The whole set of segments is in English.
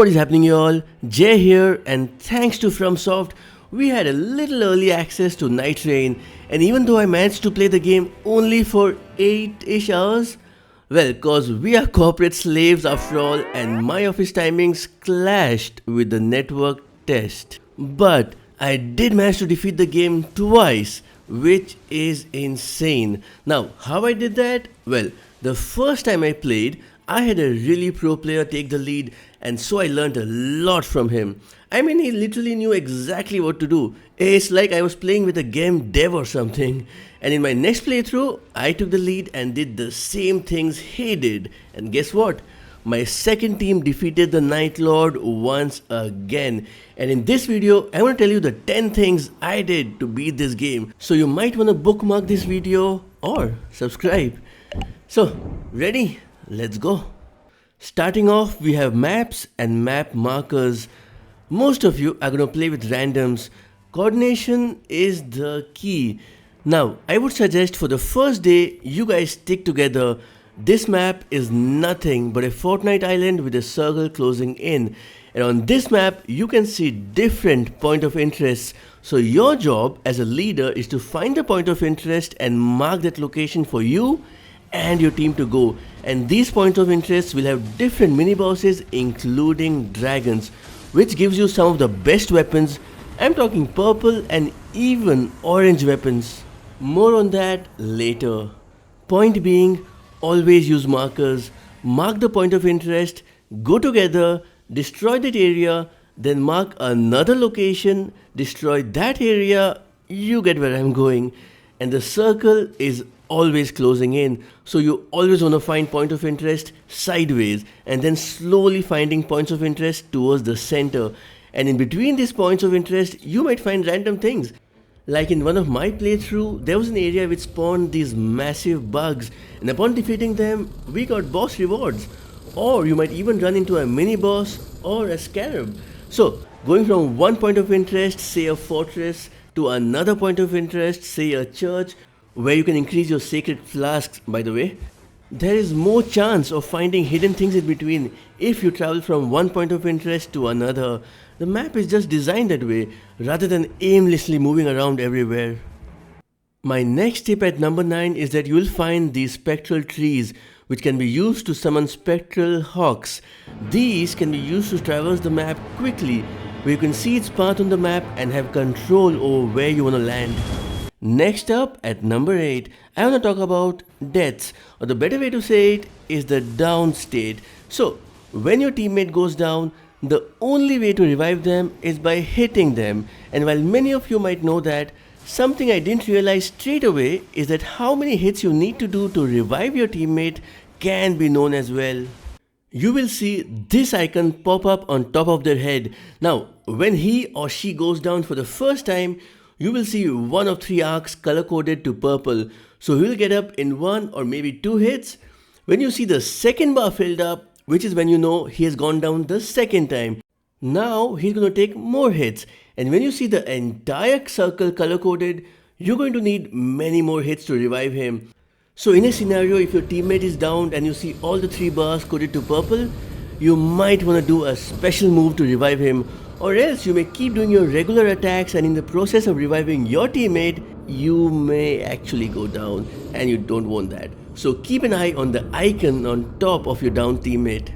what is happening y'all, Jay here, and thanks to FromSoft, we had a little early access to Nightreign, and even though I managed to play the game only for 8-ish hours, well, cause we are corporate slaves after all and my office timings clashed with the network test. But I did manage to defeat the game twice, which is insane. Now, how I did that? Well, the first time I played, I had a really pro player take the lead, and so I learned a lot from him. I mean, he literally knew exactly what to do. It's like I was playing with a game dev or something. And in my next playthrough, I took the lead and did the same things he did. And guess what? My second team defeated the Night Lord once again. And in this video, I want to tell you the 10 things I did to beat this game. So you might want to bookmark this video or subscribe. So, ready? Let's go. Starting off, we have maps and map markers. Most of you are going to play with randoms. Coordination is the key. Now, I would suggest for the first day, you guys stick together. This map is nothing but a Fortnite island with a circle closing in. And on this map, you can see different point of interests. So your job as a leader is to find the point of interest and mark that location for you and your team to go. And these points of interest will have different mini bosses including dragons, which gives you some of the best weapons. I'm talking purple and even orange weapons. More on that later. Point being, always use markers. Mark the point of interest, go together, destroy that area, then mark another location, destroy that area. You get where I'm going. And the circle is always closing in, so you always want to find point of interest sideways and then slowly finding points of interest towards the center. And in between these points of interest, you might find random things. Like in one of my playthrough, there was an area which spawned these massive bugs, and upon defeating them, we got boss rewards. Or you might even run into a mini boss or a scarab. So going from one point of interest, say a fortress, to another point of interest, say a church, where you can increase your sacred flasks, by the way, there is more chance of finding hidden things in between if you travel from one point of interest to another. The map is just designed that way, rather than aimlessly moving around everywhere. My next tip at number 9 is that you will find these spectral trees, which can be used to summon spectral hawks. These can be used to traverse the map quickly, where you can see its path on the map and have control over where you want to land. Next up, at number 8, I want to talk about deaths, or the better way to say it is the down state. So, when your teammate goes down, the only way to revive them is by hitting them. And while many of you might know that, something I didn't realize straight away is that how many hits you need to do to revive your teammate can be known as well. You will see this icon pop up on top of their head. Now, when he or she goes down for the first time, you will see one of 3 arcs color coded to purple. So he will get up in 1 or maybe 2 hits. When you see the second bar filled up, which is when you know he has gone down the second time, now he's going to take more hits. And when you see the entire circle color coded, you're going to need many more hits to revive him. So in a scenario, if your teammate is downed and you see all the 3 bars coded to purple, you might want to do a special move to revive him. Or else you may keep doing your regular attacks, and in the process of reviving your teammate, you may actually go down, and you don't want that. So keep an eye on the icon on top of your down teammate.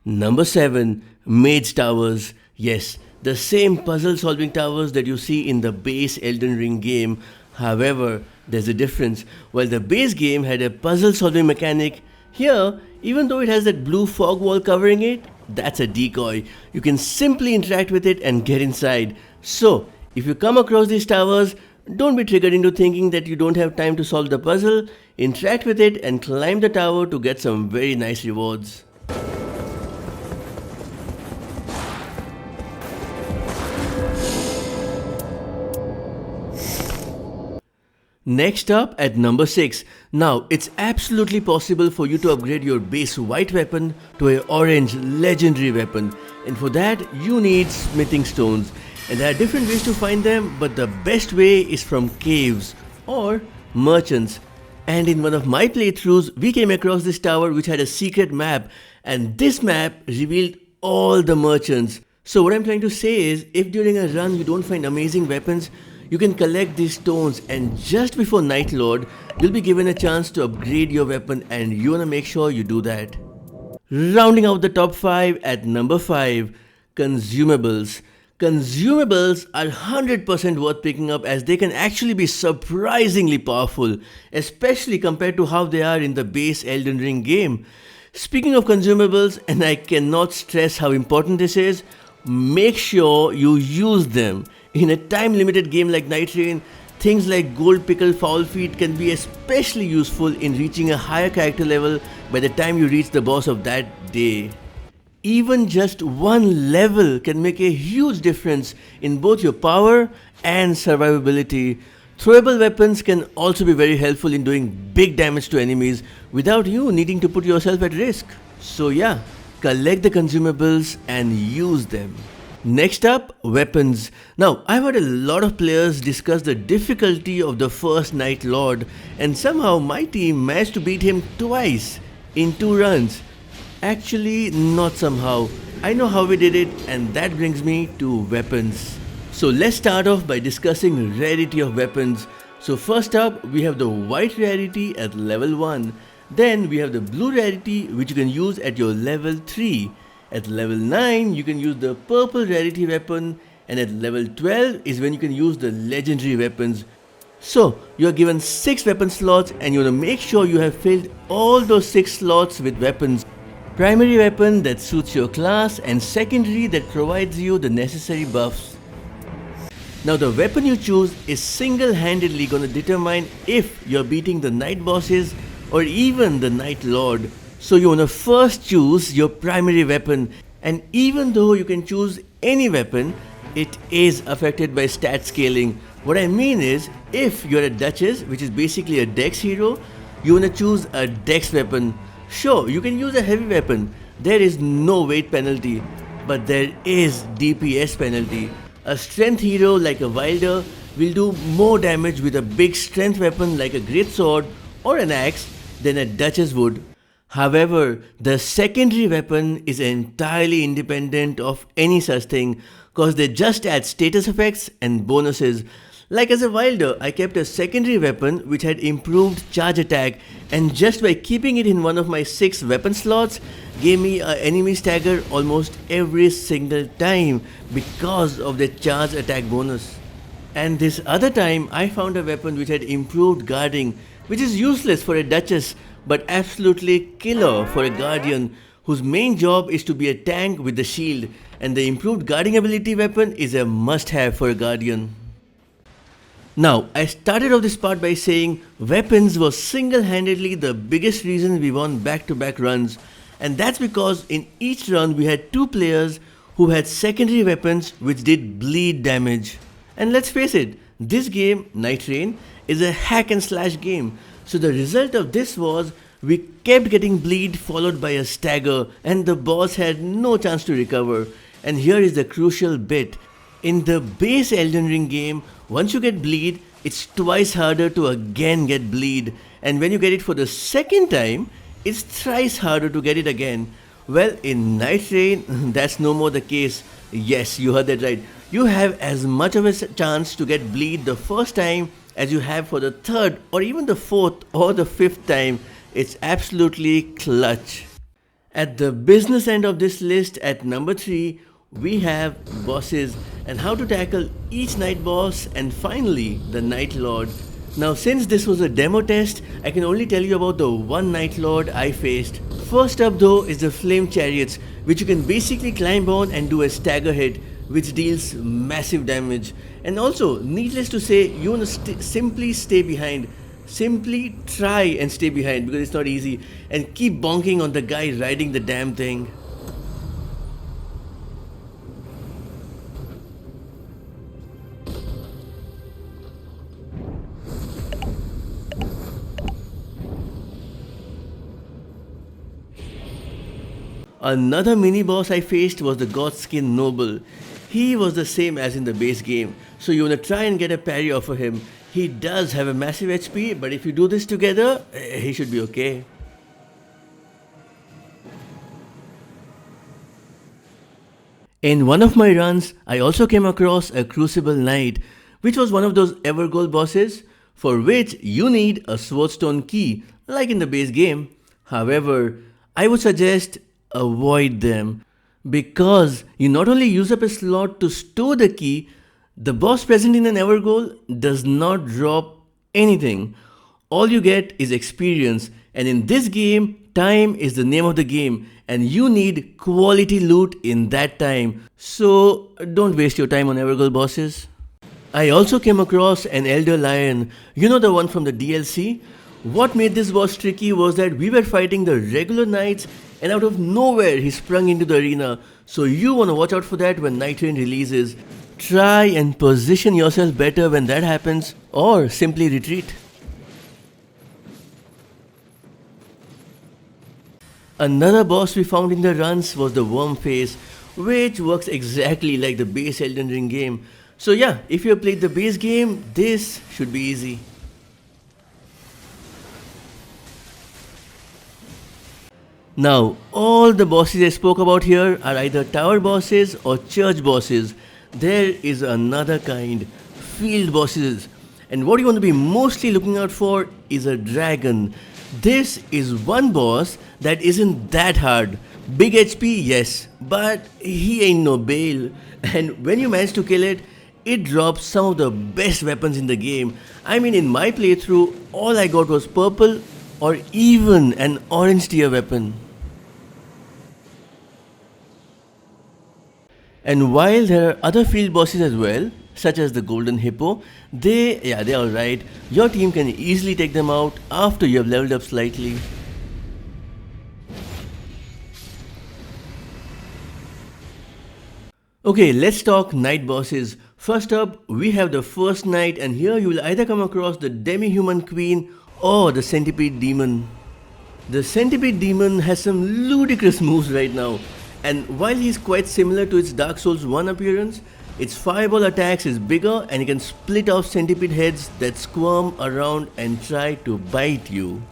Number 7. Mage towers. Yes, the same puzzle solving towers that you see in the base Elden Ring game. However, there's a difference. While the base game had a puzzle solving mechanic, here, even though it has that blue fog wall covering it, that's a decoy. You can simply interact with it and get inside. So, if you come across these towers, don't be triggered into thinking that you don't have time to solve the puzzle. Interact with it and climb the tower to get some very nice rewards. Next up at number 6. Now, it's absolutely possible for you to upgrade your base white weapon to an orange legendary weapon. And for that, you need smithing stones. And there are different ways to find them, but the best way is from caves or merchants. And in one of my playthroughs, we came across this tower which had a secret map. And this map revealed all the merchants. So what I'm trying to say is, if during a run you don't find amazing weapons, you can collect these stones, and just before Night Lord, you'll be given a chance to upgrade your weapon, and you wanna make sure you do that. Rounding out the top 5 at number 5, consumables. Consumables are 100% worth picking up as they can actually be surprisingly powerful, especially compared to how they are in the base Elden Ring game. Speaking of consumables, and I cannot stress how important this is, make sure you use them. In a time limited game like Nightreign, things like gold pickle foul feet can be especially useful in reaching a higher character level by the time you reach the boss of that day. Even just one level can make a huge difference in both your power and survivability. Throwable weapons can also be very helpful in doing big damage to enemies without you needing to put yourself at risk. So yeah, collect the consumables and use them. Next up, weapons. Now, I've heard a lot of players discuss the difficulty of the first Night Lord, and somehow my team managed to beat him twice in 2 runs. Actually, not somehow. I know how we did it, and that brings me to weapons. So let's start off by discussing rarity of weapons. So first up, we have the white rarity at level 1. Then we have the blue rarity, which you can use at your level 3. At level 9, you can use the purple rarity weapon, and at level 12 is when you can use the legendary weapons. So, you are given 6 weapon slots, and you want to make sure you have filled all those 6 slots with weapons. Primary weapon that suits your class, and secondary that provides you the necessary buffs. Now the weapon you choose is single-handedly going to determine if you're beating the night bosses or even the Night Lord. So you want to first choose your primary weapon, and even though you can choose any weapon, it is affected by stat scaling. What I mean is, if you're a Duchess, which is basically a Dex hero, you want to choose a Dex weapon. Sure, you can use a heavy weapon, there is no weight penalty, but there is DPS penalty. A strength hero like a Wilder will do more damage with a big strength weapon like a great sword or an axe than a Duchess would. However, the secondary weapon is entirely independent of any such thing, cause they just add status effects and bonuses. Like as a Wilder, I kept a secondary weapon which had improved charge attack, and just by keeping it in one of my 6 weapon slots gave me an enemy stagger almost every single time because of the charge attack bonus. And this other time I found a weapon which had improved guarding, which is useless for a Duchess but absolutely killer for a Guardian whose main job is to be a tank with the shield, and the improved guarding ability weapon is a must-have for a Guardian. Now, I started off this part by saying weapons was single-handedly the biggest reason we won back-to-back runs, and that's because in each run we had 2 players who had secondary weapons which did bleed damage. And let's face it, this game, Nightreign, is a hack and slash game. So the result of this was we kept getting bleed followed by a stagger, and the boss had no chance to recover. And here is the crucial bit. In the base Elden Ring game, once you get bleed, it's twice harder to again get bleed. And when you get it for the second time, it's thrice harder to get it again. Well, in Nightreign, that's no more the case. Yes, you heard that right. You have as much of a chance to get bleed the first time as you have for the third or even the fourth or the fifth time. It's absolutely clutch. At the business end of this list at number 3, we have bosses and how to tackle each night boss, and finally the Night Lord. Now since this was a demo test, I can only tell you about the one Night Lord I faced. First up though is the Flame Chariots, which you can basically climb on and do a stagger hit, which deals massive damage. And also, needless to say, you want to simply stay behind. Simply try and stay behind because it's not easy, and keep bonking on the guy riding the damn thing. Another mini boss I faced was the Godskin Noble. He was the same as in the base game, so you wanna try and get a parry off of him. He does have a massive HP, but if you do this together, he should be okay. In one of my runs, I also came across a Crucible Knight, which was one of those Evergold bosses, for which you need a Swordstone key, like in the base game. However, I would suggest avoid them, because you not only use up a slot to store the key, the boss present in an Evergold does not drop anything. All you get is experience, and in this game, time is the name of the game, and you need quality loot in that time. So don't waste your time on Evergold bosses. I also came across an Elder Lion, you know, the one from the DLC. What made this boss tricky was that we were fighting the regular knights, and out of nowhere he sprung into the arena. So you want to watch out for that when Nightreign releases. Try and position yourself better when that happens, or simply retreat. Another boss we found in the runs was the Worm Face, which works exactly like the base Elden Ring game. So yeah, if you have played the base game, this should be easy. Now, all the bosses I spoke about here are either tower bosses or church bosses. There is another kind, field bosses. And what you want to be mostly looking out for is a dragon. This is one boss that isn't that hard. Big HP, yes, but he ain't no Bale. And when you manage to kill it, it drops some of the best weapons in the game. I mean, in my playthrough, all I got was purple or even an orange tier weapon. And while there are other field bosses as well, such as the Golden Hippo, they're alright. Your team can easily take them out after you have leveled up slightly. Okay, let's talk night bosses. First up, we have the first night, and here you will either come across the Demi-Human Queen or the Centipede Demon. The Centipede Demon has some ludicrous moves right now, and while he's quite similar to its Dark Souls 1 appearance, its fireball attacks is bigger and it can split off centipede heads that squirm around and try to bite you.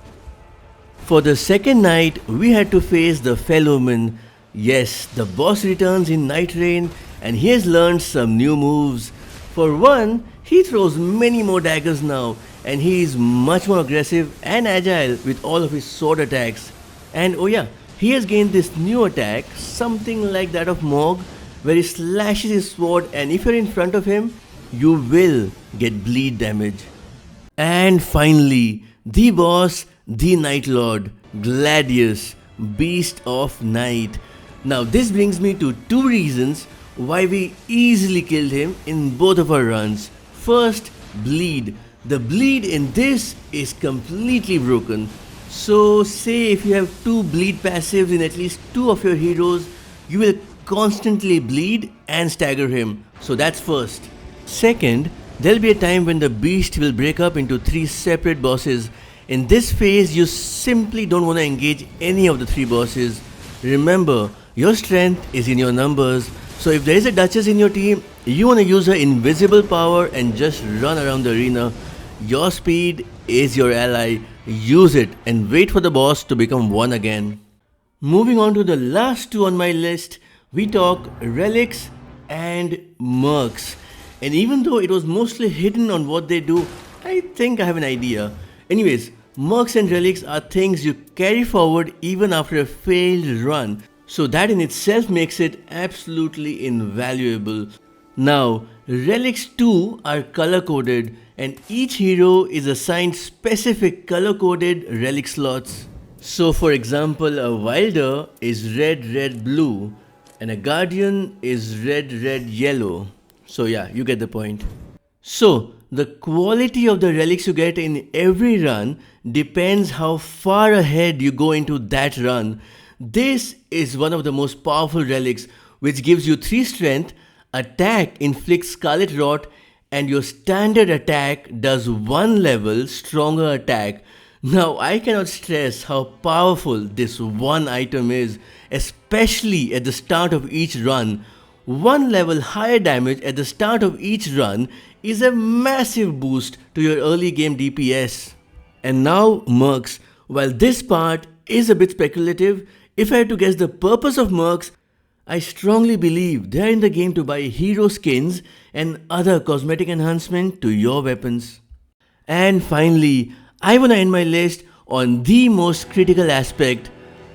For the second night, we had to face the Fellowman. Yes, the boss returns in Nightreign and he has learned some new moves. For one, he throws many more daggers now, and he is much more aggressive and agile with all of his sword attacks. And oh yeah, he has gained this new attack, something like that of Morg, where he slashes his sword, and if you're in front of him, you will get bleed damage. And finally, the boss, the Night Lord, Gladius, Beast of Night. Now this brings me to two reasons why we easily killed him in both of our runs. First, bleed. The bleed in this is completely broken. So say if you have two bleed passives in at least two of your heroes, you will constantly bleed and stagger him. So that's first. Second, there'll be a time when the beast will break up into three separate bosses. In this phase, you simply don't want to engage any of the three bosses. Remember, your strength is in your numbers. So if there is a Duchess in your team, you want to use her invisible power and just run around the arena. Your speed is your ally. Use it and wait for the boss to become one again. Moving on to the last two on my list, we talk relics and Murks. And even though it was mostly hidden on what they do, I think I have an idea. Anyways, Murks and relics are things you carry forward even after a failed run. So that in itself makes it absolutely invaluable. Now, relics too are color coded, and each hero is assigned specific color coded relic slots. So for example, a Wilder is red, red, blue, and a Guardian is red, red, yellow. So yeah, you get the point. So the quality of the relics you get in every run depends how far ahead you go into that run. This is one of the most powerful relics, which gives you 3 strength, attack inflicts Scarlet Rot, and your standard attack does 1 level stronger attack. Now I cannot stress how powerful this one item is, especially at the start of each run. 1 level higher damage at the start of each run is a massive boost to your early game DPS. And now Murks. While this part is a bit speculative, if I had to guess the purpose of Murks, I strongly believe they're in the game to buy hero skins and other cosmetic enhancement to your weapons. And finally, I wanna end my list on the most critical aspect,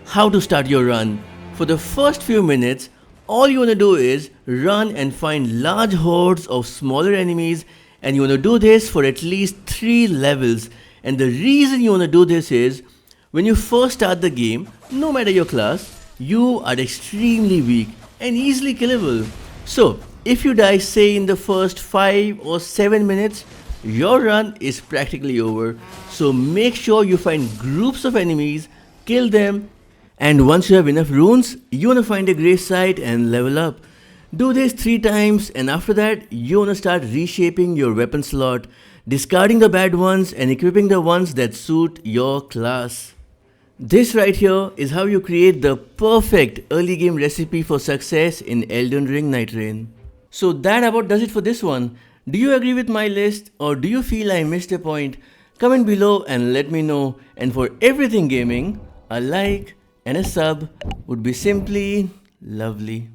how to start your run. For the first few minutes, all you wanna do is run and find large hordes of smaller enemies, and you wanna do this for at least 3 levels. And the reason you wanna do this is, when you first start the game, no matter your class, you are extremely weak and easily killable. So, if you die say in the first 5 or 7 minutes, your run is practically over. So make sure you find groups of enemies, kill them, and once you have enough runes, you wanna find a grave site and level up. Do this 3 times, and after that, you wanna start reshaping your weapon slot, discarding the bad ones and equipping the ones that suit your class. This right here is how you create the perfect early game recipe for success in Elden Ring Nightreign. So that about does it for this one. Do you agree with my list, or do you feel I missed a point? Comment below and let me know. And for everything gaming, a like and a sub would be simply lovely.